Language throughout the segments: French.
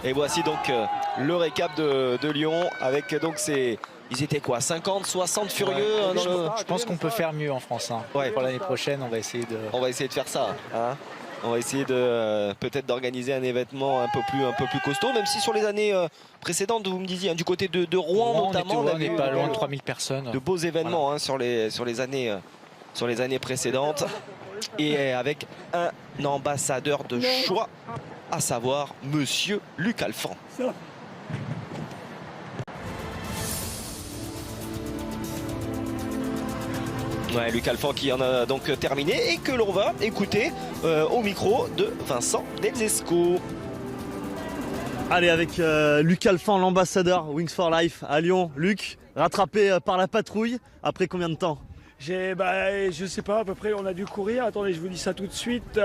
Et voici donc le récap de Lyon avec donc ils étaient quoi, 50, 60 furieux Je pense qu'on peut faire mieux en France. Hein. Ouais. Pour l'année prochaine, on va essayer de faire ça. Hein, on va essayer de peut-être d'organiser un événement un peu plus costaud, même si sur les années précédentes, vous me disiez, hein, du côté de Rouen notamment, on n'est pas loin de 3000 personnes. De beaux événements voilà. Hein, sur les années précédentes. Et avec un ambassadeur de choix, à savoir Monsieur Luc Alphand. Ouais, Luc Alphand qui en a donc terminé et que l'on va écouter au micro de Vincent Delzesco. Allez, avec Luc Alphand, l'ambassadeur Wings for Life à Lyon. Luc, rattrapé par la patrouille, après combien de temps? Je sais pas, à peu près, on a dû courir, attendez, je vous dis ça tout de suite,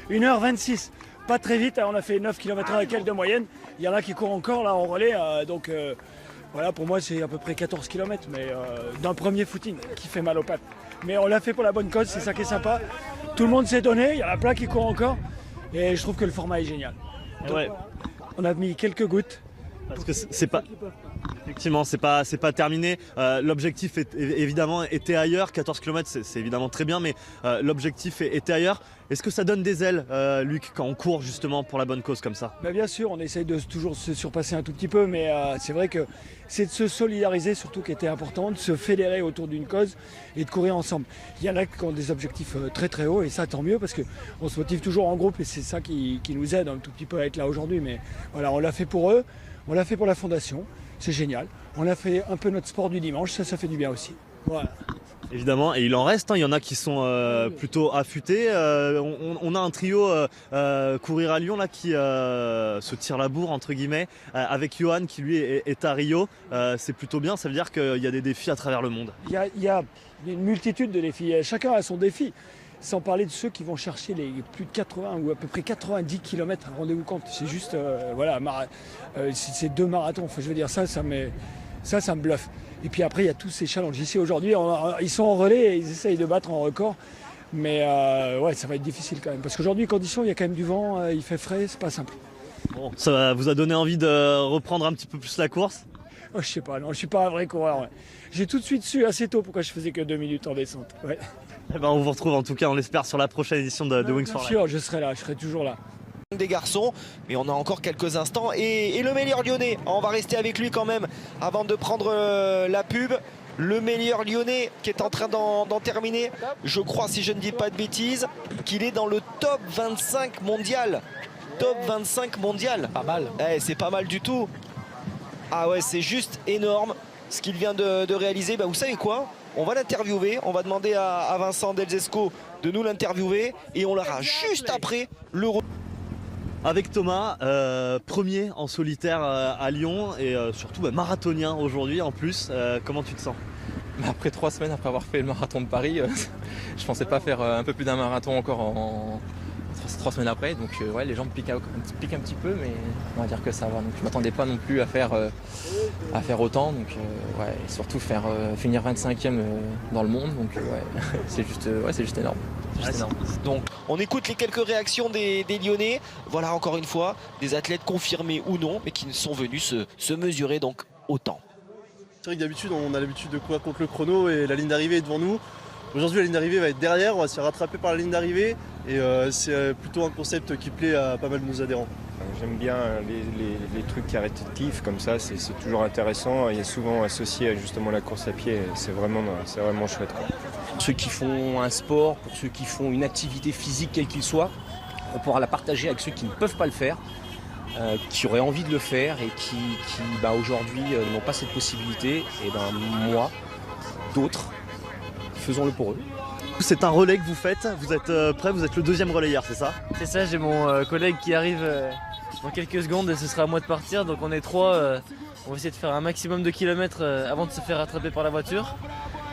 1h26. Pas très vite, hein, on a fait 9 km/h et quelques de moyenne. Il y en a qui courent encore là en relais, donc voilà, pour moi c'est à peu près 14 km, mais d'un premier footing qui fait mal aux pattes. Mais on l'a fait pour la bonne cause, c'est ça qui est sympa. Tout le monde s'est donné, il y en a plein qui courent encore, et je trouve que le format est génial. Donc, ouais. voilà, on a mis quelques gouttes. Parce que c'est pas... Effectivement, c'est pas terminé. L'objectif évidemment était ailleurs. 14 km, c'est évidemment très bien, mais l'objectif était ailleurs. Est-ce que ça donne des ailes, Luc, quand on court justement pour la bonne cause comme ça? Bien sûr, on essaye de toujours se surpasser un tout petit peu, mais c'est vrai que c'est de se solidariser surtout qui était important, de se fédérer autour d'une cause et de courir ensemble. Il y en a qui ont des objectifs très très hauts et ça tant mieux parce qu'on se motive toujours en groupe et c'est ça qui nous aide un tout petit peu à être là aujourd'hui. Mais voilà, on l'a fait pour eux, on l'a fait pour la fondation. C'est génial. On a fait un peu notre sport du dimanche, ça fait du bien aussi. Voilà. Évidemment, et il en reste, hein. Il y en a qui sont plutôt affûtés. On a un trio courir à Lyon là, qui se tire la bourre entre guillemets, avec Johan qui lui est à Rio. C'est plutôt bien, ça veut dire qu'il y a des défis à travers le monde. Il y a une multitude de défis, chacun a son défi. Sans parler de ceux qui vont chercher les plus de 80 ou à peu près 90 km, rendez-vous compte, c'est juste, voilà, c'est 2 marathons, enfin, je veux dire, ça me bluffe. Et puis après, il y a tous ces challenges. Ici, aujourd'hui, ils sont en relais et ils essayent de battre en record, mais ouais, ça va être difficile quand même, parce qu'aujourd'hui, conditions, il y a quand même du vent, il fait frais, c'est pas simple. Bon, ça vous a donné envie de reprendre un petit peu plus la course? Oh, je sais pas, non, je suis pas un vrai coureur. Ouais. J'ai tout de suite su assez tôt pourquoi je faisais que 2 minutes en descente. Ouais. Eh ben, on vous retrouve en tout cas, on l'espère, sur la prochaine édition de Wings for Life. Bien sûr, je serai là, je serai toujours là. Des garçons, mais on a encore quelques instants et le meilleur lyonnais, on va rester avec lui quand même avant de prendre la pub. Le meilleur lyonnais qui est en train d'en terminer, je crois, si je ne dis pas de bêtises, qu'il est dans le top 25 mondial. Top 25 mondial. Pas mal. Eh, c'est pas mal du tout. Ah ouais, c'est juste énorme ce qu'il vient de réaliser. Vous savez quoi? On va l'interviewer, on va demander à Vincent Delzesco de nous l'interviewer et on l'aura juste après le... Avec Thomas, premier en solitaire à Lyon et surtout marathonien aujourd'hui en plus. Comment tu te sens? Après 3 semaines après avoir fait le marathon de Paris, je pensais pas faire un peu plus d'un marathon encore en 3 semaines après. Donc ouais, les jambes piquent un petit peu, mais on va dire que ça va. Donc je m'attendais pas non plus à faire autant. Donc ouais, et surtout finir 25e dans le monde. Donc ouais, c'est juste énorme. Donc on écoute les quelques réactions des Lyonnais. Voilà, encore une fois, des athlètes confirmés ou non, mais qui sont venus se mesurer donc au temps. C'est vrai que d'habitude on a l'habitude de courir contre le chrono et la ligne d'arrivée est devant nous. Aujourd'hui la ligne d'arrivée va être derrière, on va se faire rattraper par la ligne d'arrivée et c'est plutôt un concept qui plaît à pas mal de nos adhérents. J'aime bien les trucs caritatifs comme ça, c'est toujours intéressant. Il est souvent associé à justement la course à pied, c'est vraiment chouette, quoi. Pour ceux qui font un sport, pour ceux qui font une activité physique quel qu'il soit, on pourra la partager avec ceux qui ne peuvent pas le faire, qui auraient envie de le faire et qui aujourd'hui n'ont pas cette possibilité. Et moi, d'autres, faisons-le pour eux. C'est un relais que vous faites, vous êtes prêt, vous êtes le 2e relayeur, c'est ça? C'est ça, j'ai mon collègue qui arrive dans quelques secondes et ce sera à moi de partir. Donc on est 3, on va essayer de faire un maximum de kilomètres avant de se faire rattraper par la voiture.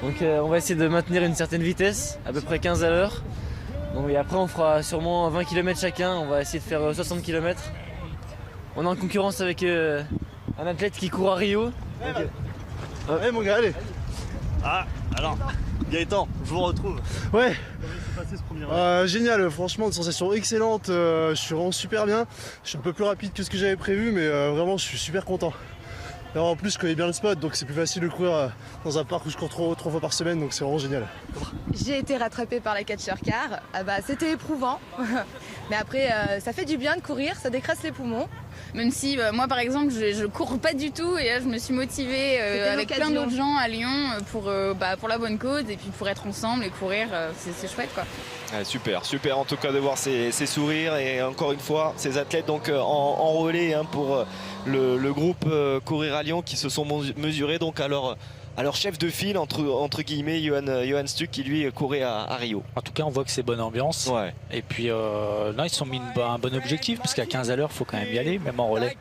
Donc on va essayer de maintenir une certaine vitesse, à peu près 15 à l'heure. Et après on fera sûrement 20 km chacun, on va essayer de faire 60 km. On est en concurrence avec un athlète qui court à Rio. Allez mon gars, allez. Ah, alors, Gaëtan, je vous retrouve. Ouais, passé ce premier Génial, franchement, une sensation excellente. Je suis vraiment super bien. Je suis un peu plus rapide que ce que j'avais prévu, mais vraiment, je suis super content. Alors, en plus, je connais bien le spot, donc c'est plus facile de courir dans un parc où je cours trois fois par semaine, donc c'est vraiment génial. J'ai été rattrapée par la catcher car. C'était éprouvant, mais après, ça fait du bien de courir, ça décrasse les poumons. Même si moi par exemple je cours pas du tout et là je me suis motivée avec plein d'autres gens à Lyon pour la bonne cause et puis pour être ensemble et courir, c'est chouette quoi. Ouais, super en tout cas de voir ces sourires et encore une fois ces athlètes donc en relais hein, pour le groupe Courir à Lyon qui se sont mesurés donc à leur chef de file entre guillemets Johan Stuck qui lui courait à Rio. En tout cas on voit que c'est bonne ambiance. Ouais. Et puis là ils se sont mis un bon objectif parce qu'à 15 à l'heure il faut quand même y aller même en relais.